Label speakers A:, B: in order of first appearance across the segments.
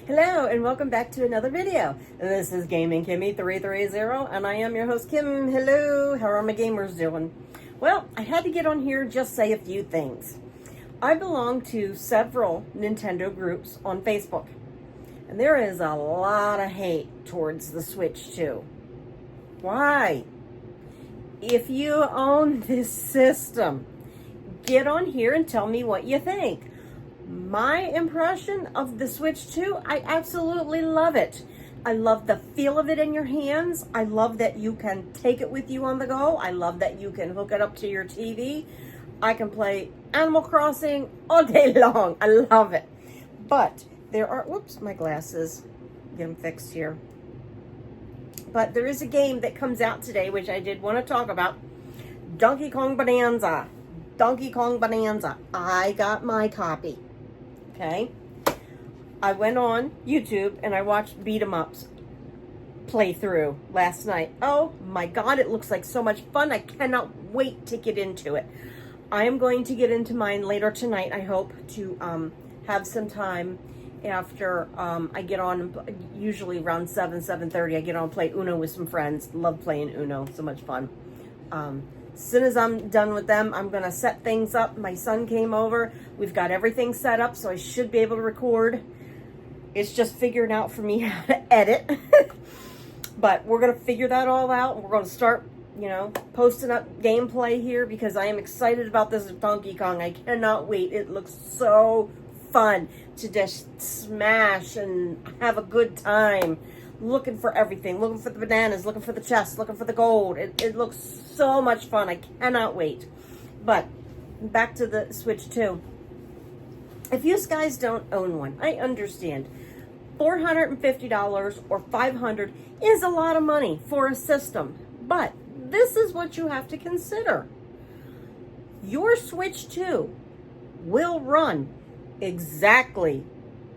A: Hello and welcome back to another video. This is Gaming Kimmy 330 and I am your host Kim. Hello, how are my gamers doing? Well, I had to get on here and just say a few things. I belong to several Nintendo groups on Facebook, and there is a lot of hate towards the Switch 2. Why? If you own this system, get on here and tell me what you think. My impression of the Switch 2, I absolutely love it. I love the feel of it in your hands. I love that you can take it with you on the go. I love that you can hook it up to your TV. I can play Animal Crossing all day long. I love it. But there are, whoops, my glasses. Get them fixed here. But there is a game that comes out today, which I did want to talk about. Donkey Kong Bonanza. Donkey Kong Bonanza. I got my copy. Okay, I went on YouTube and I watched Beat 'em Ups playthrough last night. Oh my God, it looks like so much fun. I cannot wait to get into it. I am going to get into mine later tonight. I hope to have some time after I get on, usually around 7:30, I get on and play Uno with some friends. Love playing Uno, so much fun. As soon as I'm done with them, I'm going to set things up. My son came over. We've got everything set up, so I should be able to record. It's just figuring out for me how to edit. But we're going to figure that all out. We're going to start, posting up gameplay here because I am excited about this Donkey Kong. I cannot wait. It looks so fun to just smash and have a good time. Looking for everything, looking for the bananas, looking for the chest, looking for the gold. It looks so much fun. I cannot wait. But back to the Switch 2. If you guys don't own one, I understand. $450 or $500 is a lot of money for a system. But this is what you have to consider. Your Switch 2 will run exactly,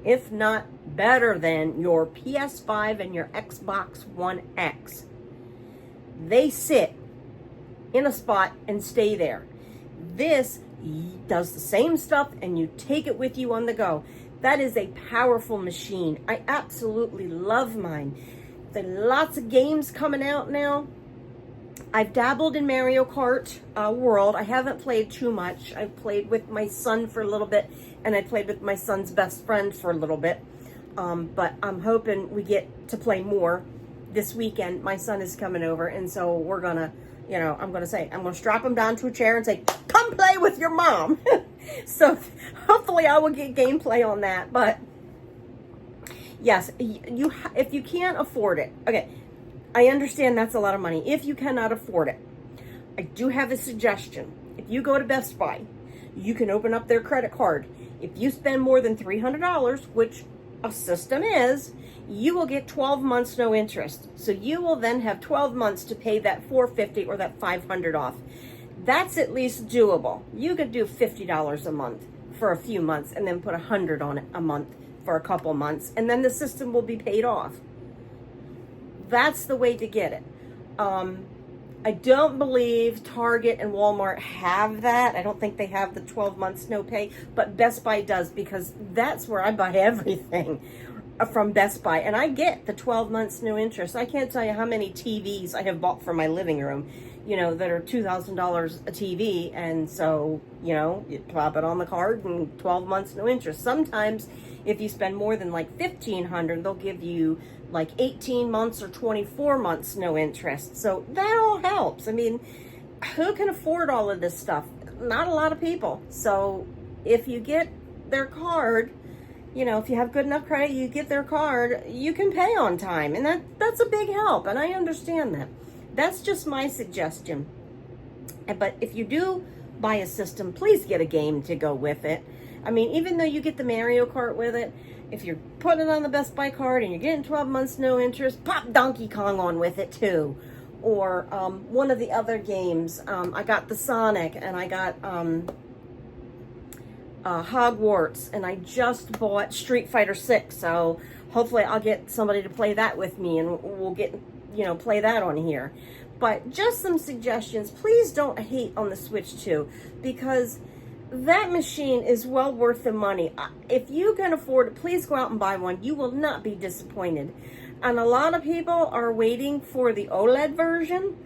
A: if not better than, your PS5 and your Xbox One X. They sit in a spot and stay there. This does the same stuff and you take it with you on the go. That is a powerful machine. I absolutely love mine. There are lots of games coming out now. I've dabbled in Mario Kart World. I haven't played too much. I've played with my son for a little bit, and I played with my son's best friend for a little bit. But I'm hoping we get to play more this weekend. My son is coming over, and so we're gonna, I'm gonna strap him down to a chair and say, come play with your mom. So hopefully I will get gameplay on that. But yes, if you can't afford it, okay, I understand that's a lot of money. If you cannot afford it, I do have a suggestion. If you go to Best Buy, you can open up their credit card. If you spend more than $300, which a system is, you will get 12 months no interest. So you will then have 12 months to pay that $450 or that $500 off. That's at least doable. You could do $50 a month for a few months and then put $100 on it a month for a couple months, and then the system will be paid off. That's the way to get it. I don't believe Target and Walmart have that. I don't think they have the 12 months no pay, but Best Buy does, because that's where I buy everything from Best Buy. And I get the 12 months no interest. I can't tell you how many TVs I have bought for my living room, that are $2,000 a TV. And so, you plop it on the card and 12 months no interest. Sometimes if you spend more than like $1,500, they'll give you like 18 months or 24 months no interest. So that all helps. I mean, who can afford all of this stuff? Not a lot of people. So if you get their card, if you have good enough credit, you get their card, you can pay on time. And that's a big help. And I understand that. That's just my suggestion. But if you do buy a system, please get a game to go with it. I mean, even though you get the Mario Kart with it, if you're putting it on the Best Buy card and you're getting 12 months no interest, pop Donkey Kong on with it too. Or one of the other games. I got the Sonic, and I got Hogwarts, and I just bought Street Fighter 6. So hopefully I'll get somebody to play that with me, and we'll get, play that on here. But just some suggestions. Please don't hate on the Switch 2, because That machine is well worth the money. If you can afford it, please go out and buy one. You will not be disappointed. And a lot of people are waiting for the OLED version.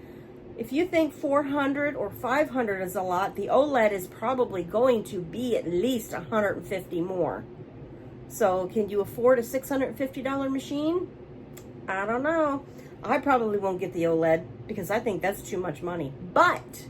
A: If you think 400 or 500 is a lot, the OLED is probably going to be at least 150 more. So can you afford a $650 machine? I don't know. I probably won't get the OLED because I think that's too much money. But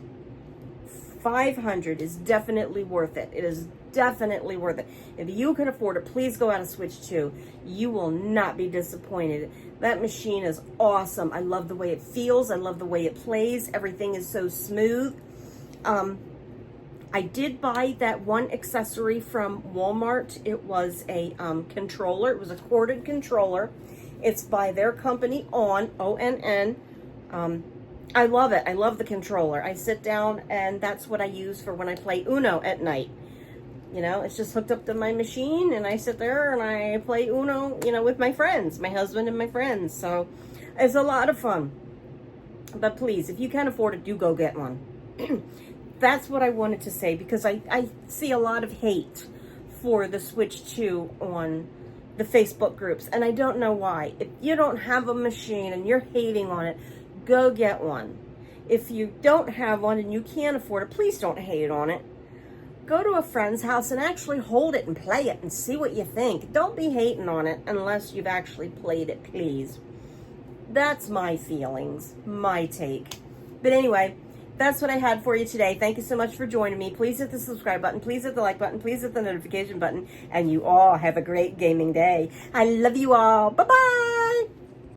A: 500 is definitely worth it. It is definitely worth it. If you can afford it, please go out and switch to. You will not be disappointed. That machine is awesome. I love the way it feels. I love the way it plays. Everything is so smooth. I did buy that one accessory from Walmart. It was a controller. It was a corded controller. It's by their company, ONN. I love it. I love the controller. I sit down and that's what I use for when I play Uno at night. You know, it's just hooked up to my machine and I sit there and I play Uno, you know, with my friends, my husband and my friends. So it's a lot of fun. But please, if you can afford it, do go get one. That's what I wanted to say because I see a lot of hate for the Switch 2 on the Facebook groups. And I don't know why. If you don't have a machine and you're hating on it, go get one. If you don't have one and you can't afford it, please don't hate on it. Go to a friend's house and actually hold it and play it and see what you think. Don't be hating on it unless you've actually played it, please. That's my feelings, my take. But anyway, that's what I had for you today. Thank you so much for joining me. Please hit the subscribe button. Please hit the like button. Please hit the notification button. And you all have a great gaming day. I love you all. Bye-bye.